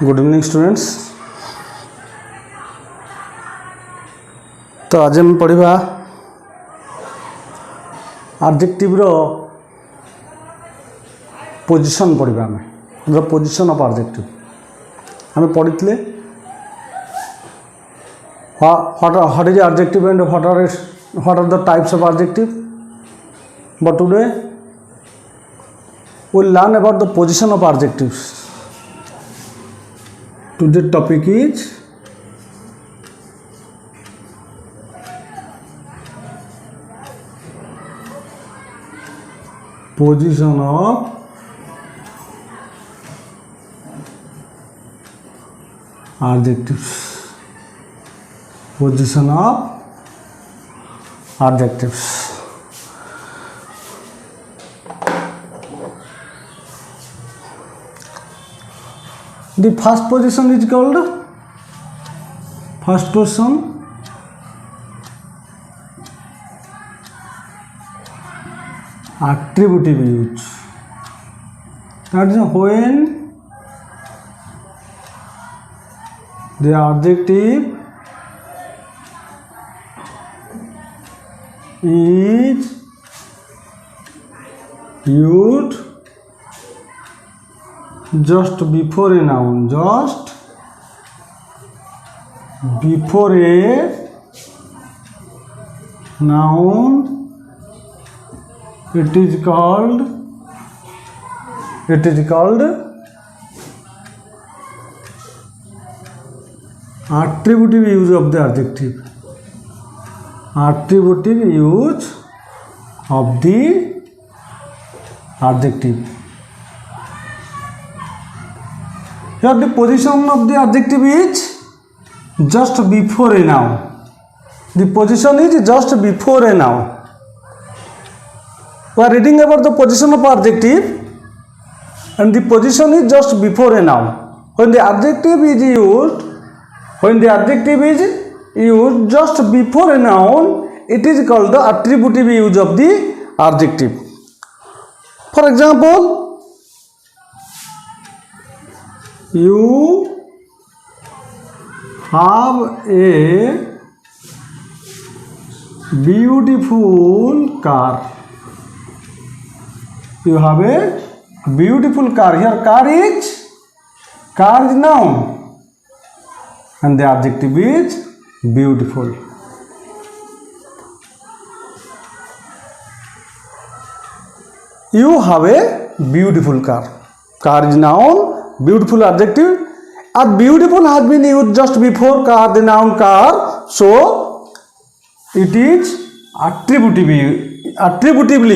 Good evening students. तो आज हम पढ़ा आडजेक्टिव रो पोजीशन पढ़ा आम पोजीशन ऑफ आडजेक्टिव आम पढ़ी what is adjective and what are the types of adjective, but today we will learn about the position of adjectives. Today's topic is position of adjectives. Position of adjectives. The first position is called first person attributive use. That is when the adjective is used just before a noun, just before a noun, it is called attributive use of the adjective. Attributive use of the adjective. Here the position of the adjective is just before a noun. The position is just before a noun. We are reading about the position of adjective and the position is just before a noun. When the adjective is used just before a noun, it is called the attributive use of the adjective. For example, you have a beautiful car. You have a beautiful car. Here car is noun and the adjective is beautiful. You have a beautiful car. Car is noun, beautiful adjective, and beautiful has been used just before car, the noun car, so it is attributively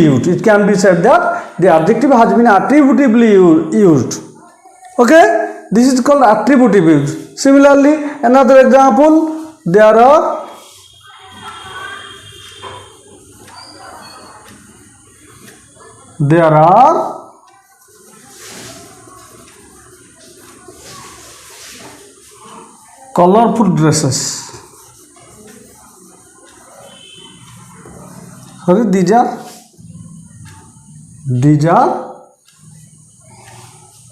used. It can be said that the adjective has been attributively used. Okay, this is called attributive use. Similarly, another example, there are colorful dresses. Sorry, these are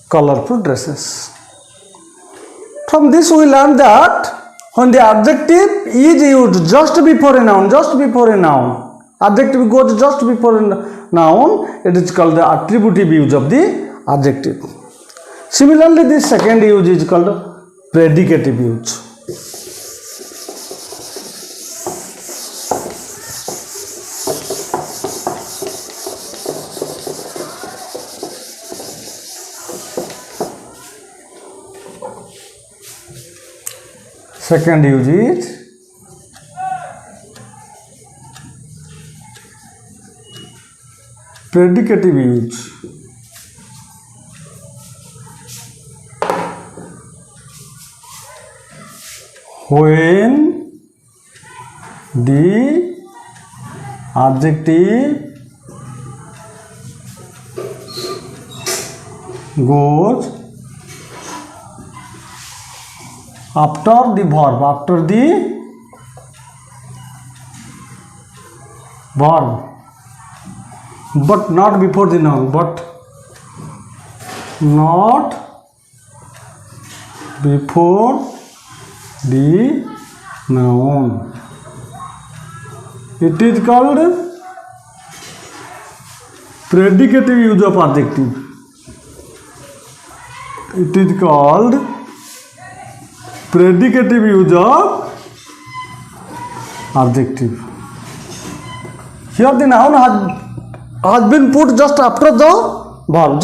colorful dresses. From this we learn that when the adjective is used just before a noun, adjective goes just before a noun, it is called the attributive use of the adjective. Similarly, the second use is called predicative use. Second use is predicative use. When the adjective goes after the verb, but not before the noun, before the noun. It is called predicative use of adjective. It is called predicative use of adjective. Here the noun has been put just after the verb,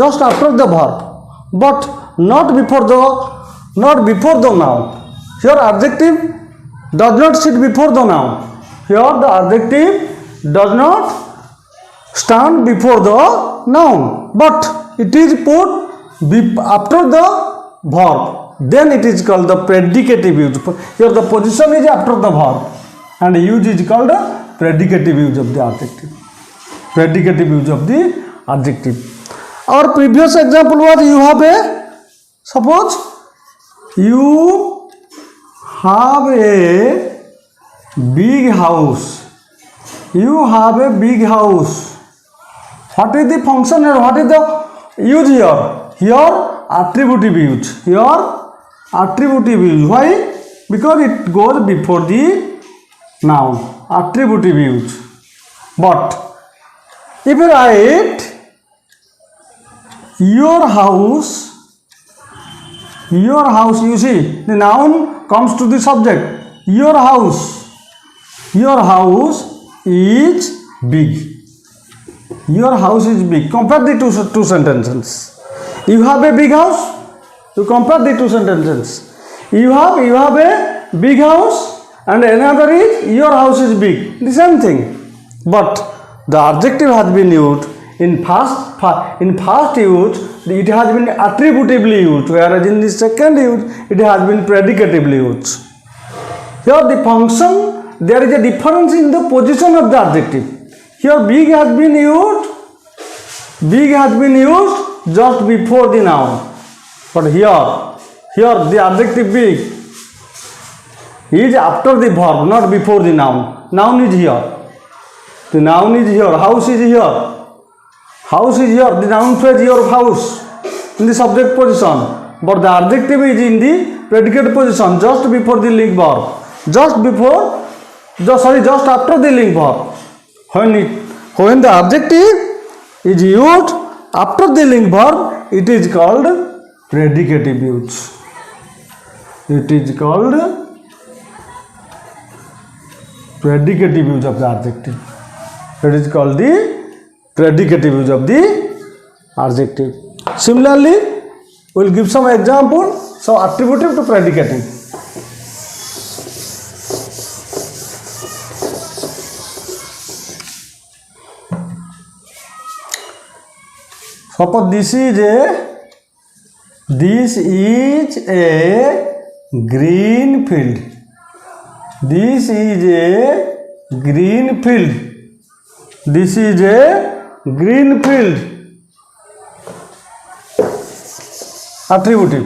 but not before the noun. Here adjective does not sit before the noun. Here the adjective does not stand before the noun, but it is put after the verb. Then it is called the predicative use. Here the position is after the verb, and use is called predicative use of the adjective. Predicative use of the adjective. Our previous example was you have a, suppose you have a big house. You have a big house. What is the function here? What is the use here? Here attributive use. Here attributive use. Why? Because it goes before the noun. Attributive use. But if you write your house, you see the noun comes to the subject. Your house is big. Your house is big. Compare the two sentences. You have a big house. You compare the two sentences. You have a big house, and another is your house is big. The same thing. But the adjective has been used in first use. It has been attributively used, whereas in the second use it has been predicatively used. Here the function, there is a difference in the position of the adjective. Here big has been used just before the noun, but here the adjective big is after the verb, not before the noun. Noun is here. The noun is here. House is here. House is here. The noun phrase your house in the subject position, but the adjective is in the predicate position just before the link verb. Just after the link verb. When the adjective is used after the link verb, it is called predicative use. It is called predicative use of the adjective. It is called the predicative use of the adjective. Similarly, we will give some example. So attributive to predicative. Suppose this is a green field. This is a green field. This is a green field. Attributive.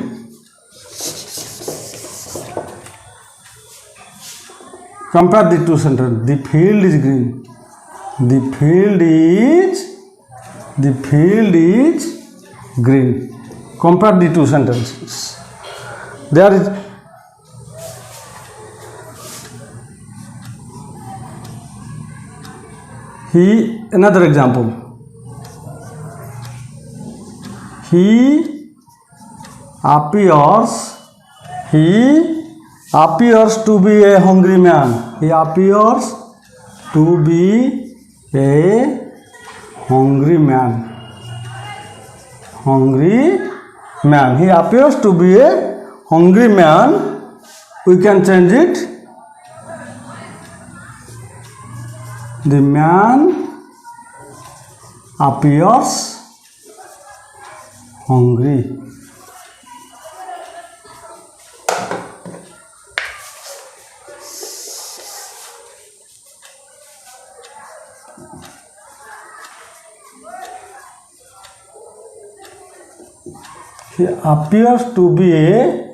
Compare the two sentences. The field is green. The field is green. Compare the two sentences. There is another example. He appears to be a hungry man. He appears to be a hungry man. He appears to be a hungry man. We can change it. The man appears hungry. He appears to be a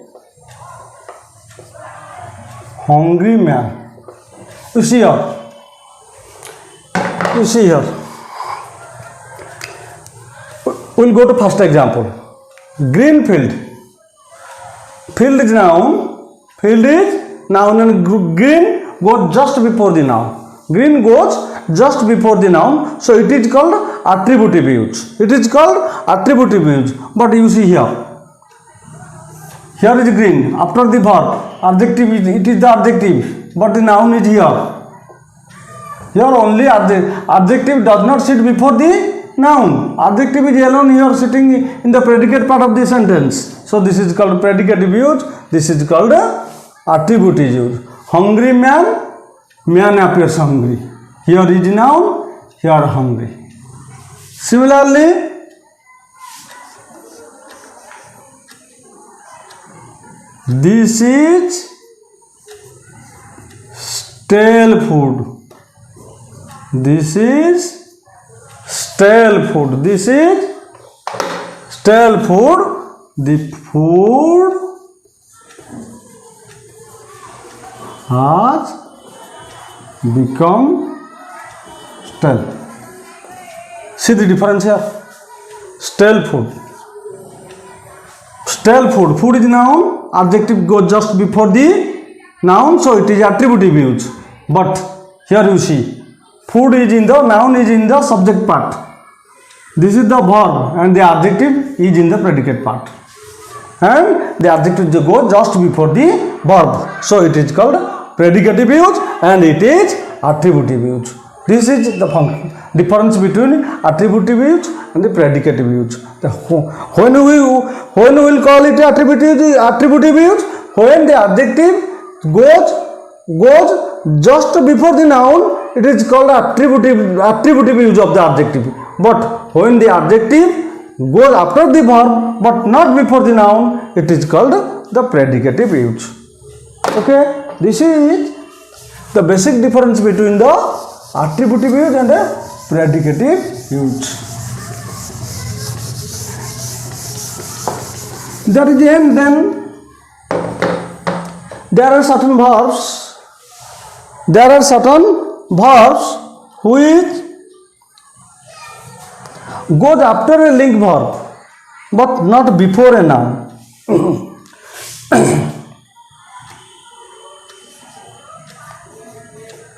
hungry man. You see here. We'll go to first example. Green field. Field is noun. Field is noun and green goes just before the noun. Green goes just before the noun. So it is called attributive use. It is called attributive use. But you see here. Here is green. After the verb, adjective it is the adjective. But the noun is here. Here only adjective does not sit before the noun. Adjective is alone here sitting in the predicate part of the sentence. So this is called predicative use. This is called attributive use. Hungry man, man appears hungry. Here is noun, here hungry. Similarly, this is stale food. This is stale food. This is stale food. The food has become stale. See the difference here? Stale food. Stale food. Food is noun. Adjective goes just before the noun, so it is attributive use. But here you see, food is in the noun is in the subject part. This is the verb and the adjective is in the predicate part. And the adjective goes just before the verb. So it is called predicative use and it is attributive use. This is the difference between attributive use and the predicative use. When we will call it attributive use, when the adjective goes just before the noun, it is called attributive use of the adjective. But when the adjective goes after the verb but not before the noun, it is called the predicative use. Okay, this is the basic difference between the attributive use and the predicative use. That is the end. Then there are certain verbs. There are certain verbs which goes after a link verb but not before a noun.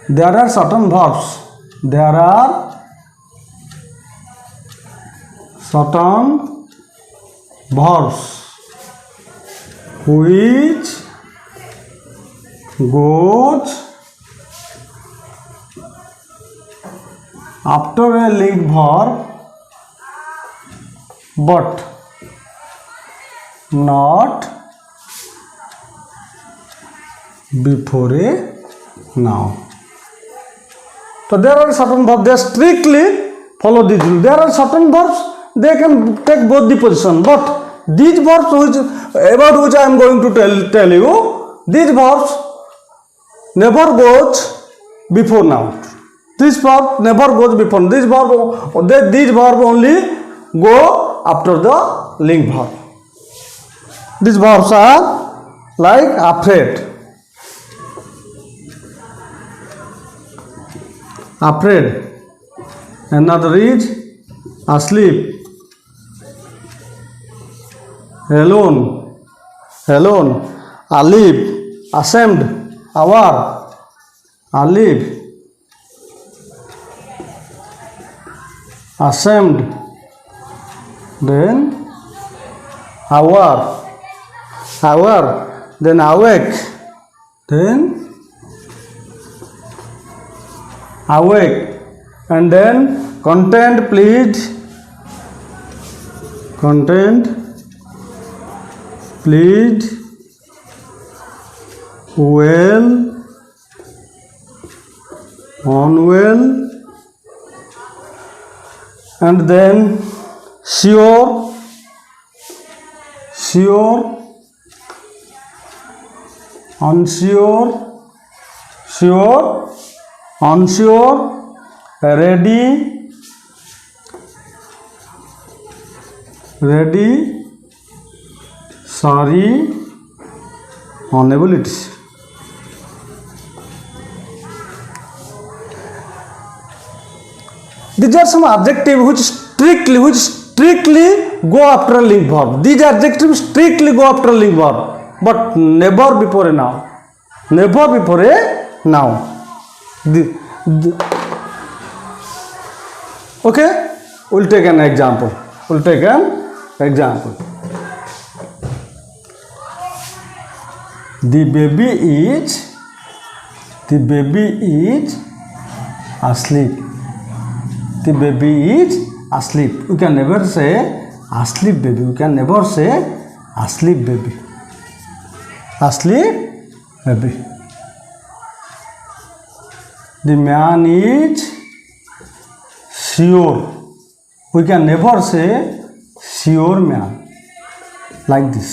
There are certain verbs. There are certain verbs which goes after a link verb but not before a noun. So there are certain verbs, they strictly follow this rule. There are certain verbs, they can take both the position, but these verbs about which I am going to tell you, these verbs never goes before noun. This verb never goes before. These verb only go after the link verb. These verbs are like afraid. Afraid. Another is asleep. Alone. Alive. Ashamed. Aware. Alive. Ashamed. Then aware. Then awake. Then awake. And then content, please. Content, please. Well, unwell. And then sure, unsure, ready, sorry, unable. It is. These are some adjectives which strictly go after a link verb. These adjectives strictly go after a link verb. but never before a noun. Never before a noun. Okay, we'll take an example. The baby is asleep. The baby is asleep. We can never say asleep baby. We can never say asleep baby. Asleep baby. The man is sure. We can never say sure man. Like this.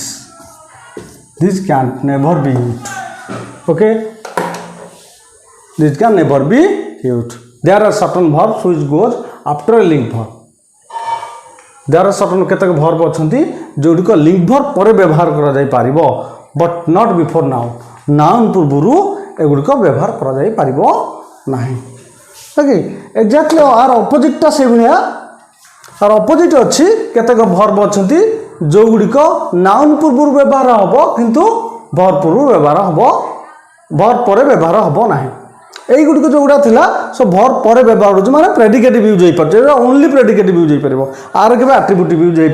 This can never be used. Okay? This can never be used. There are certain verbs which goes after a link verb. There are certain केतक verb अछंती जोडिक link verb परे व्यवहार करा जाय पारिबो but not before noun. Noun पूर्वरु एगुडिक व्यवहार करा जाय पारिबो नाही. ओके एक्जेक्टली आर ऑपोजिट ता से भलिया आर ऑपोजिट अछि केतक verb अछंती जो गुडिक नाउन पूर्वरु व्यवहार हबो किंतु verb पूर्वरु व्यवहार हबो verb परे व्यवहार हबो नाही. এই গুড়িক যেগুড়া লা সব ভর পরে ব্যবহার হচ্ছে মানে প্রেডিকেটিভ ইউজ হয়েপারে ওনলি প্রেডিকেটিভ ইউজ হয়ে আর কেবে আট্রিবিউটিভ ইউজ হয়ে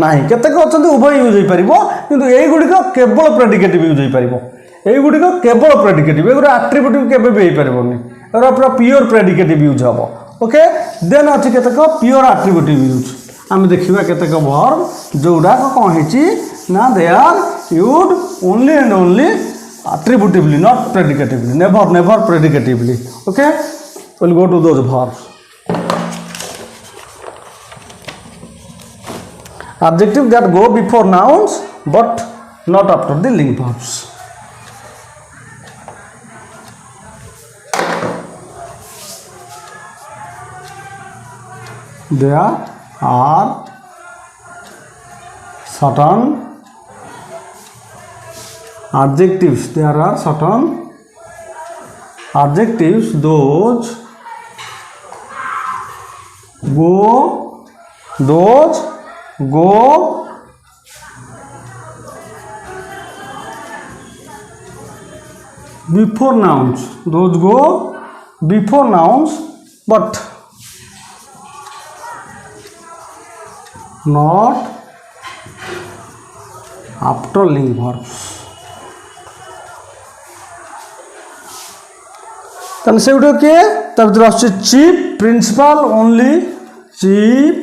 না কেতেক অনেক উভয় ইউজ হয়ে কিন্তু এইগুড়িক কেবল প্রেডিকেটিভ ইউজ হয়ে এইগুড়িক কেবল প্রেডিকেটিভ এগুলো আট্রিবিউটিভ কেবে বি হয়েপারবনি এগুলো পুরা পিওর প্রেডিকেটিভ ইউজ হব ওকে দেন আছে কেতেক পিওর আট্রিবিউটিভ ইউজ আমি দেখিবা কেতেক ভর্ব যেগুড়াক কম হয়েছি না they are used only and only attributively, not predicatively. Never predicatively. Okay? We'll go to those verbs. Adjectives that go before nouns but not after the link verbs. There are certain adjectives. There are certain adjectives those go before nouns. Those go before nouns but not after link verbs. তাহলে সেগুলো কে তার ভিতরে আসছে chief principal only chief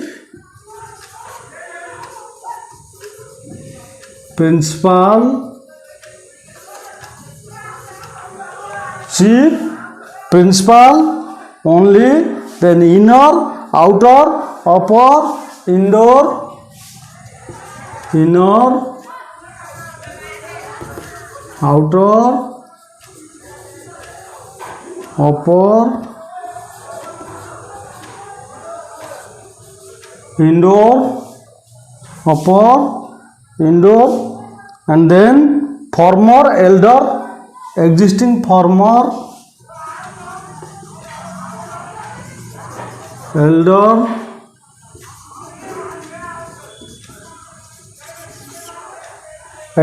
principal only then inner outer upper indoor outer upper indoor and then former elder existing former elder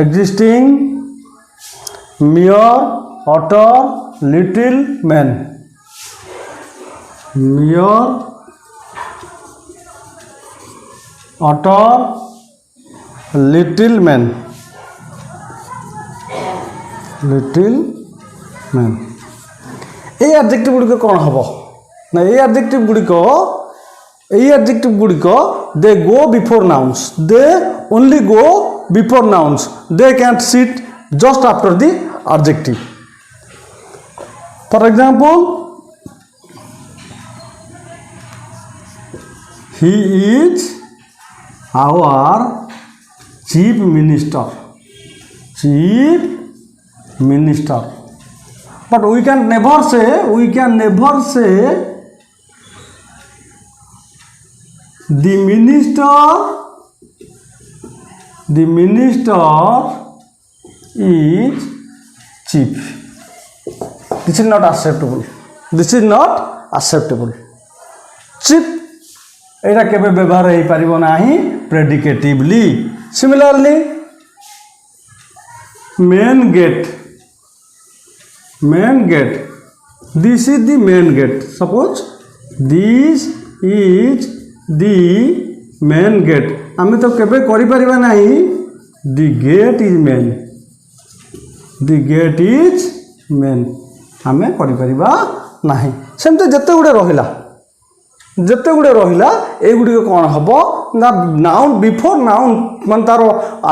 existing mere utter little man mere utter little man এই adjective গুড়িক কোন হব না এই adjective গুড়িক they go before nouns they only go before nouns they can't sit just after the adjective. For example, he is our chief minister. But we can never say the minister is chief. This is not acceptable. Chief এটা কেবে ব্যবহার হয়ে পারিব নাহি predicatively. Similarly main gate. This is the main gate. Suppose this is the main gate. आमे तो केबे करि परिबा नाही. The gate is main. आमे करि परिबा नाही. सेमते जते गुडे रहिला एगुडी कौन हम ना नाउन बिफोर नाउन मान तार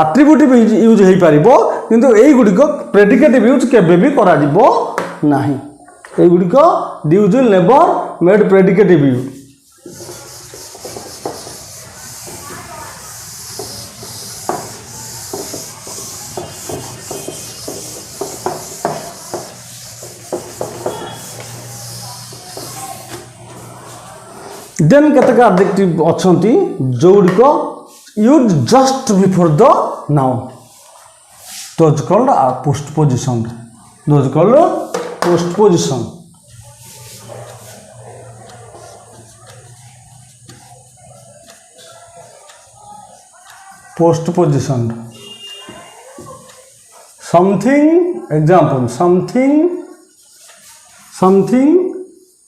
आट्रिब्यूटिव यूज हो पार किंतु गुड़िक प्रेडिकेटिव यूज केबे भी करा जिवो नाही. एगुड़िक use will never made predicative use. Then केतक एडजेक्टिव अच्छी जो गुड़िक use just before the noun. Those called postposition. Postposition. Something example something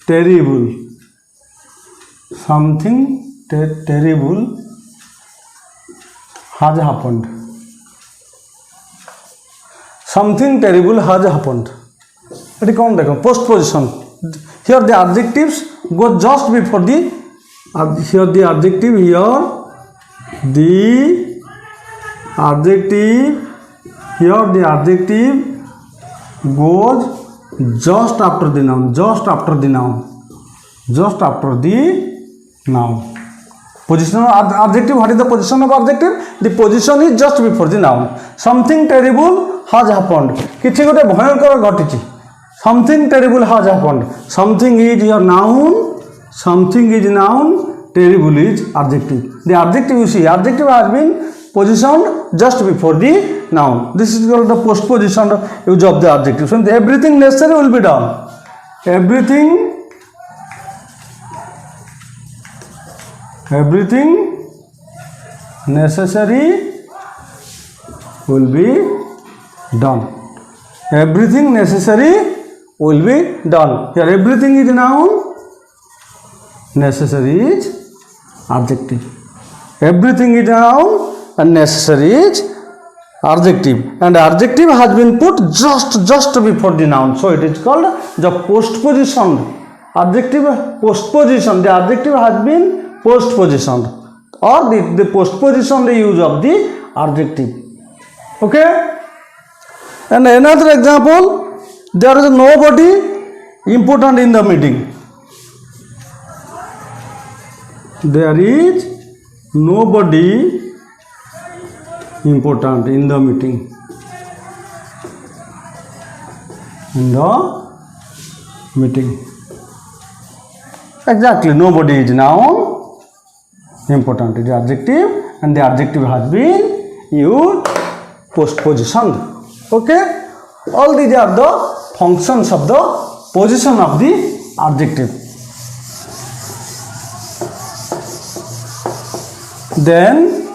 terrible. Something terrible has happened. Something terrible has happened. It कौन देखो postposition. Here the adjectives go just before the. Here the adjective goes just after the noun. Noun. Position of adjective. What is the position of adjective? The position is just before the noun. Something terrible has happened. किछि गोटे भयंकर घटिछि. Something terrible has happened. Something is your noun. Terrible is adjective. The adjective you see, adjective has been positioned just before the noun. This is called the postposition use of the adjective. So everything necessary will be done. Everything necessary will be done. Everything necessary will be done. Here everything is noun, necessary is adjective. Everything is noun and necessary is adjective. And adjective has been put just before the noun. So it is called the postposition. Adjective postposition. The adjective has been postposition or the postposition the use of the adjective. Okay. And another example, there is nobody important in the meeting. There is nobody important in the meeting. Exactly, nobody is noun, important is adjective, and the adjective has been used postposition. Okay, all these are the functions of the position of the adjective. Then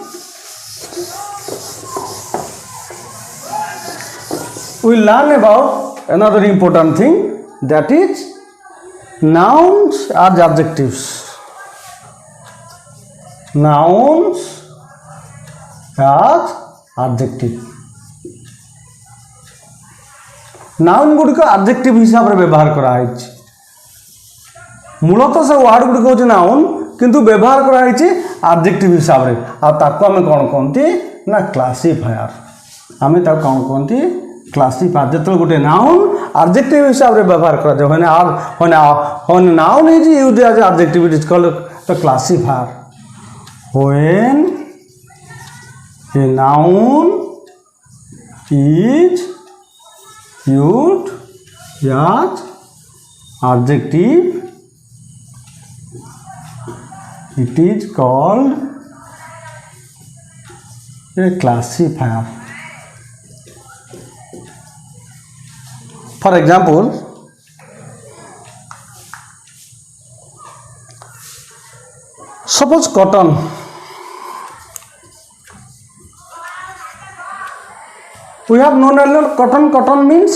we learn about another important thing, that is nouns as adjectives. Nouns as adjective. Noun गुड़िक adjective हिसाब से व्यवहार कराई. मूलतः से ward गुड़िक हूँ noun किंतु व्यवहार कराई आब्जेक्टिव हिसाब से. आम कौन कहती ना क्लासीफायर. आम कौन कहती क्लासीफायर. जो गोटे नाउन आब्जेक्टिव हिसाब से व्यवहार करा noun is used as objective, it is called the classifier. When a noun is used as adjective, it is called a classifier. For example, suppose cotton. We have known earlier cotton. Cotton means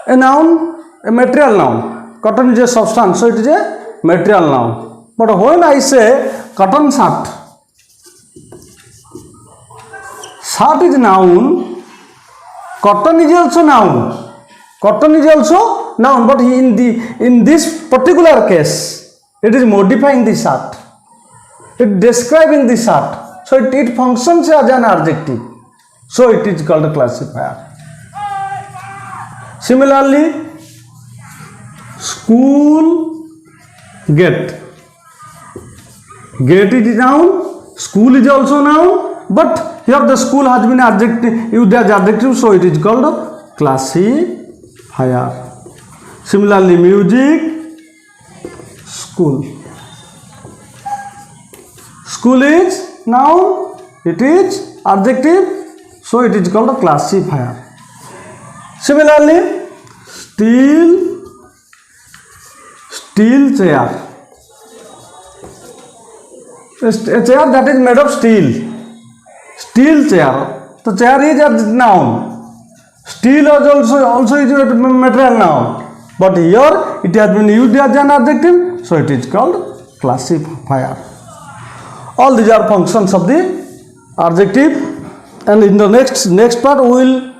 a noun, a material noun. Cotton is a substance, so it is a material noun. But when I say cotton shirt, shirt is noun, cotton is also noun. Cotton is also noun, but in this particular case, it is modifying the shirt. It describing the shirt. So it functions as an adjective. So it is called a classifier. Similarly, school gate. Gate is noun, school is also noun, but here the school has been adjective, used as adjective, so it is called a classifier. Similarly, music, school. School is noun, it is adjective, so it is called a classifier. Similarly, steel chair. A chair that is made of steel. Steel chair. The chair is a noun. Steel is also is a material noun. But here it has been used as an adjective, so it is called classifier. All these are functions of the adjective, and in the next part we will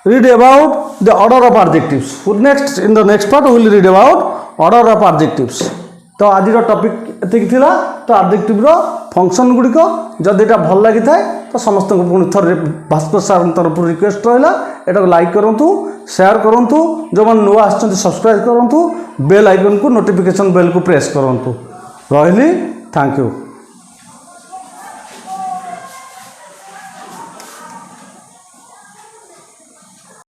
read about the order of adjectives. In the next part we will read about order of adjectives. तो आज topic एतिक थिला तो adjective रो function गुडी को जदि एटा भल लागि थाए तो समस्त को पुणी थर भास्कर सर तरफ रिक्वेस्ट रहला एटा को लाइक करंतु शेयर करंतु जो मन नुआ आछन सब्सक्राइब करंतु बेल आइकन को नोटिफिकेशन बेल को प्रेस करंतु रहली थैंक यू।